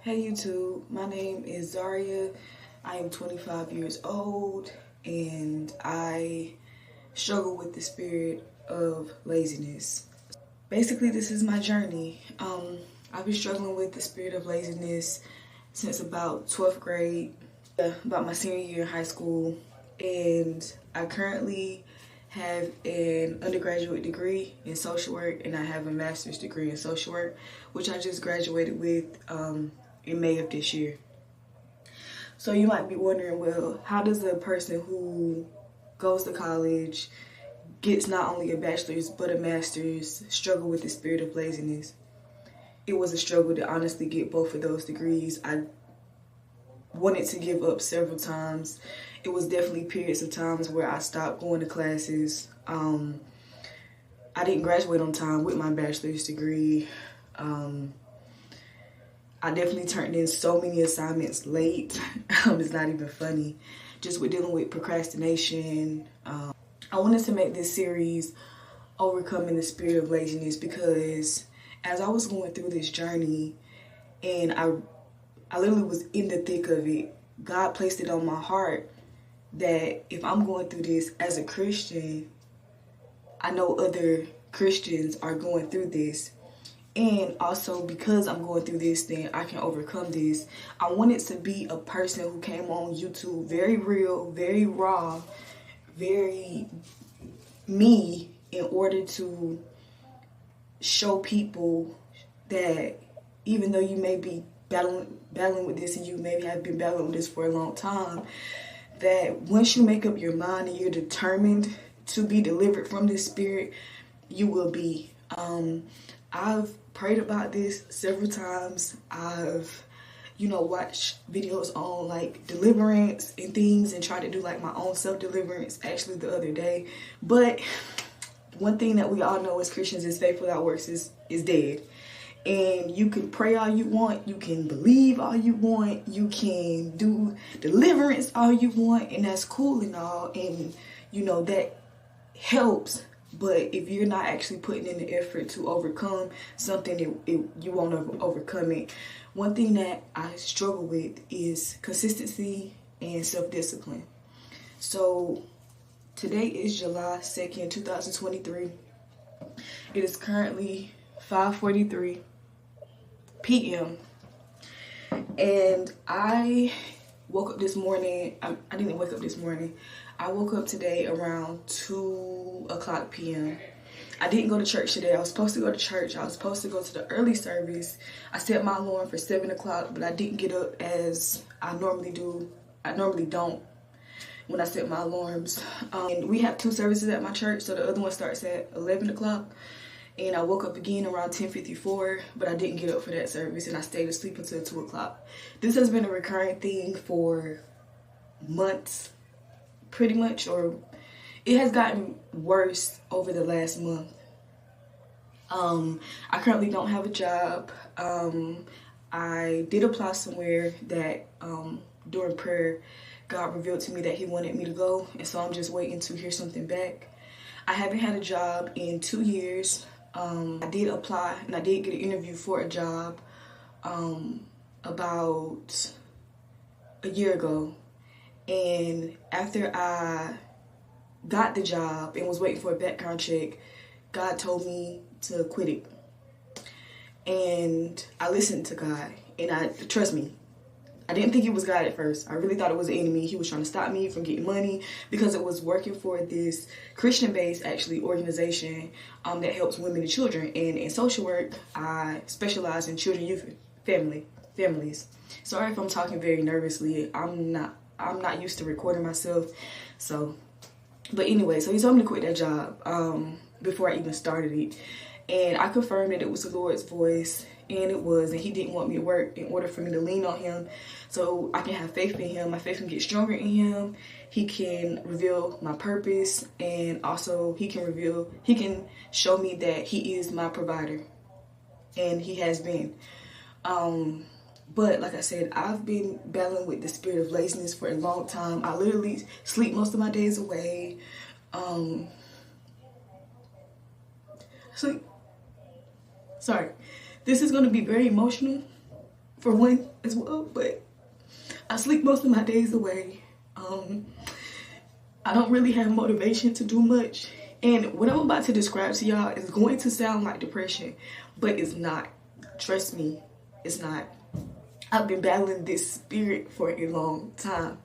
Hey YouTube, my name is Zaria. I am 25 years old and I struggle with the spirit of laziness. Basically, this is my journey. I've been struggling with the spirit of laziness since about 12th grade, about my senior year in high school, and I currently have an undergraduate degree in social work and I have a master's degree in social work, which I just graduated with in May of this year. So you might be wondering, well, how does a person who goes to college, gets not only a bachelor's but a master's, struggle with the spirit of laziness? It was a struggle to honestly get both of those degrees. I wanted to give up several times. It was definitely periods of times where I stopped going to classes. I didn't graduate on time with my bachelor's degree. I definitely turned in so many assignments late. It's not even funny. Just with dealing with procrastination. I wanted to make this series Overcoming the Spirit of Laziness because as I was going through this journey and I literally was in the thick of it, God placed it on my heart that if I'm going through this as a Christian, I know other Christians are going through this. And also because I'm going through this, then I can overcome this. I wanted to be a person who came on YouTube very real, very raw, very me, in order to show people that even though you may be battling with this and you maybe have been battling with this for a long time, that once you make up your mind and you're determined to be delivered from this spirit, you will be. I've prayed about this several times. I've, watched videos on like deliverance and things and tried to do like my own self-deliverance actually the other day. But one thing that we all know as Christians is faith without works is dead. And you can pray all you want, you can believe all you want, you can do deliverance all you want, and that's cool and all, and that helps. But if you're not actually putting in the effort to overcome something, you won't overcome it. One thing that I struggle with is consistency and self-discipline. So today is July 2nd, 2023. It is currently 5:43 p.m. And I woke up this morning. I didn't wake up this morning. I woke up today around 2 o'clock p.m. I didn't go to church today. I was supposed to go to church. I was supposed to go to the early service. I set my alarm for 7 o'clock, but I didn't get up as I normally do. I normally don't when I set my alarms. And we have 2 services at my church, so the other one starts at 11 o'clock. And I woke up again around 10:54, but I didn't get up for that service, and I stayed asleep until 2 o'clock. This has been a recurring thing for months, pretty much, or it has gotten worse over the last month. I currently don't have a job. I did apply somewhere that during prayer, God revealed to me that He wanted me to go, and so I'm just waiting to hear something back. I haven't had a job in 2 years. I did apply and I did get an interview for a job about a year ago. And after I got the job and was waiting for a background check, God told me to quit it. And I listened to God, and trust me, I didn't think it was God at first. I really thought it was the enemy. He was trying to stop me from getting money because it was working for this Christian-based, actually, organization that helps women and children. And in social work, I specialize in children, youth, families. Sorry if I'm talking very nervously. I'm not used to recording myself. But anyway, so he told me to quit that job before I even started it. And I confirmed that it was the Lord's voice. and it was, and he didn't want me to work in order for me to lean on him so I can have faith in him. My faith can get stronger in him. He can reveal my purpose, and also he can show me that he is my provider, and he has been. But like I said, I've been battling with the spirit of laziness for a long time. I literally sleep most of my days away. Sorry, this is going to be very emotional for one as well, but I sleep most of my days away. I don't really have motivation to do much, and what I'm about to describe to y'all is going to sound like depression, but it's not. Trust me, it's not. I've been battling this spirit for a long time.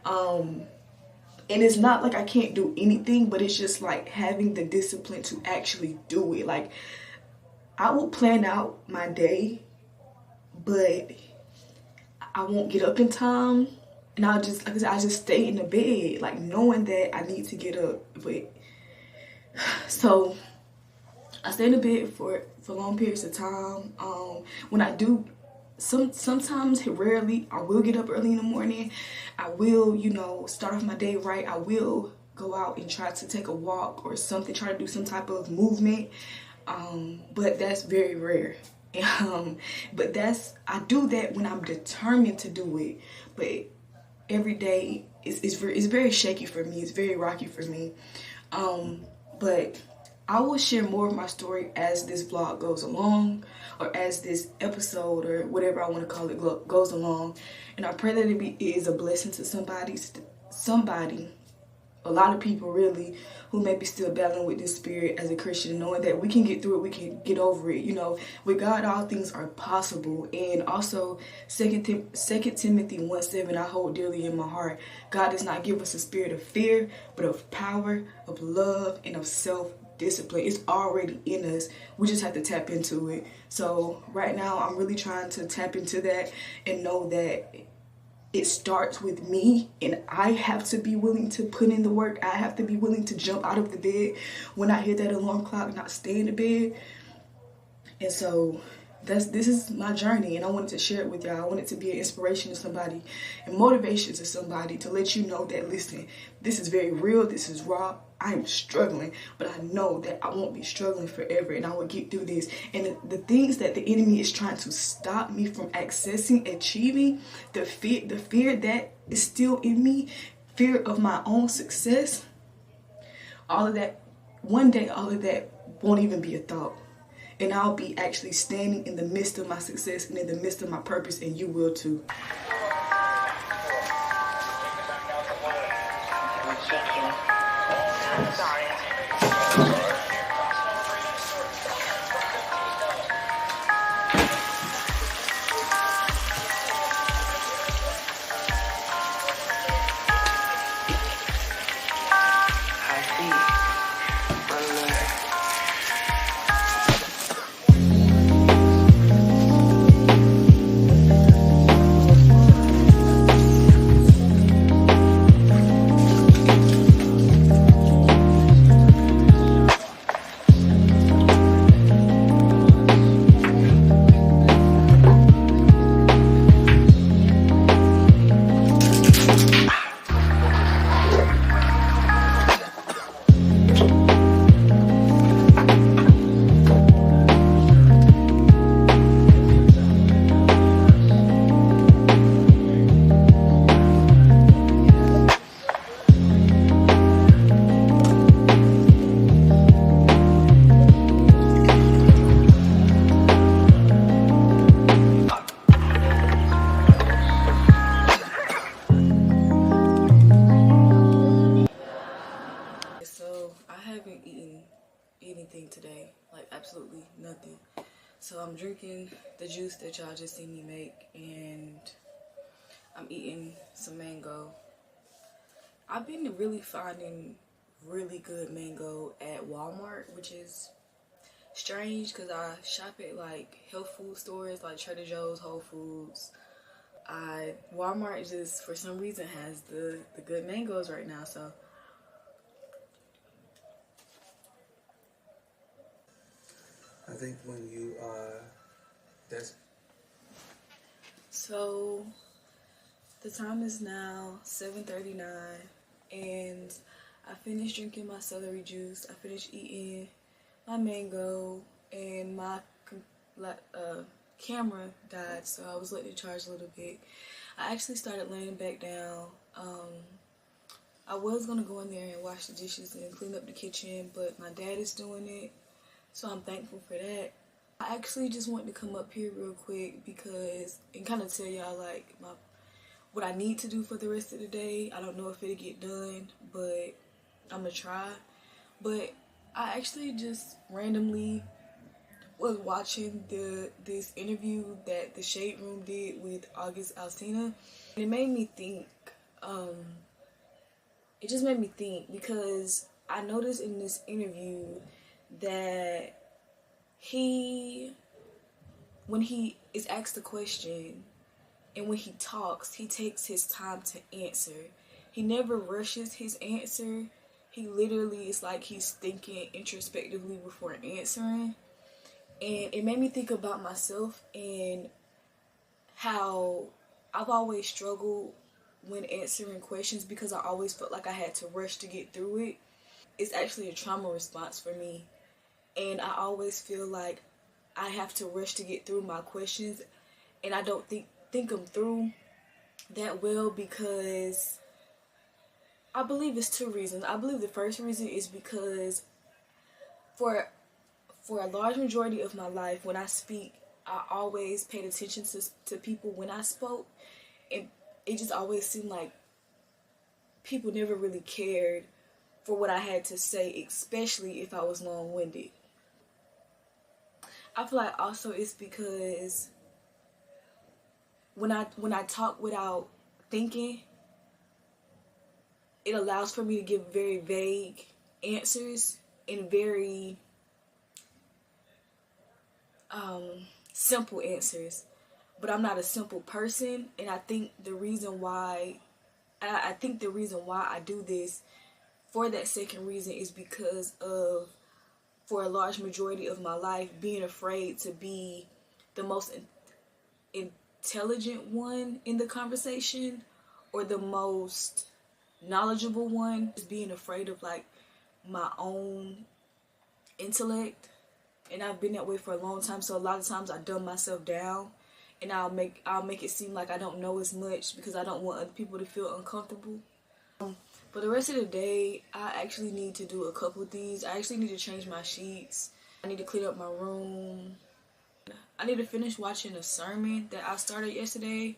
And it's not like I can't do anything, but it's just like having the discipline to actually do it. Like, I will plan out my day, but I won't get up in time. And I just, like I said, I just stay in the bed, like knowing that I need to get up. But so I stay in the bed for long periods of time. When I do, sometimes, rarely, I will get up early in the morning. I will, start off my day right. I will go out and try to take a walk or something, try to do some type of movement. But that's very rare. But I do that when I'm determined to do it. But every day it's very shaky for me. It's very rocky for me. But I will share more of my story as this vlog goes along, or as this episode, or whatever I want to call it, goes along. And I pray that it is a blessing to somebody, a lot of people really, who may be still battling with this spirit as a Christian, knowing that we can get through it, we can get over it. With God, all things are possible. And also, 2 Timothy 1:7, I hold dearly in my heart. God does not give us a spirit of fear, but of power, of love, and of self-discipline. It's already in us. We just have to tap into it. So right now, I'm really trying to tap into that and know that it starts with me, and I have to be willing to put in the work. I have to be willing to jump out of the bed when I hear that alarm clock, not stay in the bed. And so this is my journey, and I wanted to share it with y'all. I want it to be an inspiration to somebody and motivation to somebody, to let you know that, listen, this is very real, this is raw. I am struggling, but I know that I won't be struggling forever, and I will get through this. And the things that the enemy is trying to stop me from accessing, achieving, the fear that is still in me, fear of my own success, all of that, one day all of that won't even be a thought. And I'll be actually standing in the midst of my success and in the midst of my purpose, and you will too. Anything today, like absolutely nothing. So I'm drinking the juice that y'all just seen me make, and I'm eating some mango. I've been really finding really good mango at Walmart, which is strange because I shop at like health food stores like Trader Joe's, Whole Foods. Walmart just for some reason has the good mangoes right now. So I think when you That's So the time is now 7:39, and I finished drinking my celery juice. I finished eating my mango, and my camera died, so I was letting it charge a little bit. I actually started laying back down. I was gonna go in there and wash the dishes and clean up the kitchen, but my dad is doing it, so I'm thankful for that. I actually just wanted to come up here real quick because and kind of tell y'all like what I need to do for the rest of the day. I don't know if it'll get done, but I'm gonna try. But I actually just randomly was watching this interview that the Shade Room did with August Alsina, and it made me think. It just made me think because I noticed in this interview that when he is asked a question and when he talks, he takes his time to answer. He never rushes his answer. He literally is like he's thinking introspectively before answering. And it made me think about myself and how I've always struggled when answering questions because I always felt like I had to rush to get through it. It's actually a trauma response for me. And I always feel like I have to rush to get through my questions, and I don't think them through that well because I believe it's two reasons. I believe the first reason is because for a large majority of my life when I speak, I always paid attention to people when I spoke, and it just always seemed like people never really cared for what I had to say, especially if I was long-winded. I feel like also it's because when I talk without thinking, it allows for me to give very vague answers and very simple answers. But I'm not a simple person, and I think the reason why I do this for that second reason is because of, for a large majority of my life, being afraid to be the most intelligent one in the conversation or the most knowledgeable one. Just being afraid of like my own intellect, and I've been that way for a long time. So a lot of times I dumb myself down, and I'll make it seem like I don't know as much because I don't want other people to feel uncomfortable. For the rest of the day, I actually need to do a couple of things. I actually need to change my sheets. I need to clean up my room. I need to finish watching a sermon that I started yesterday.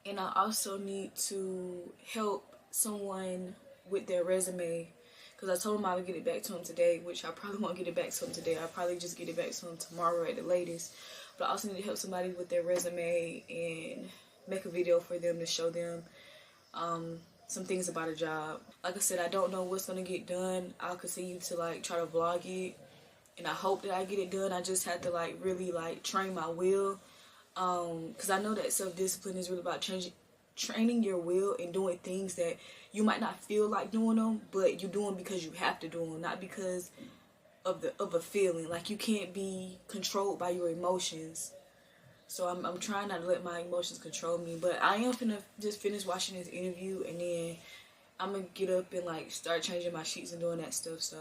And I also need to help someone with their resume because I told them I would get it back to them today, which I probably won't get it back to them today. I'll probably just get it back to them tomorrow at the latest. But I also need to help somebody with their resume and make a video for them to show them some things about a job. Like I said, I don't know what's going to get done. I'll continue to like try to vlog it, and I hope that I get it done. I just have to like really like train my will, because I know that self-discipline is really about training your will and doing things that you might not feel like doing them, but you're doing because you have to do them, not because of a feeling. Like you can't be controlled by your emotions. So I'm trying not to let my emotions control me. But I am finna just finish watching this interview, and then I'm gonna get up and like start changing my sheets and doing that stuff. So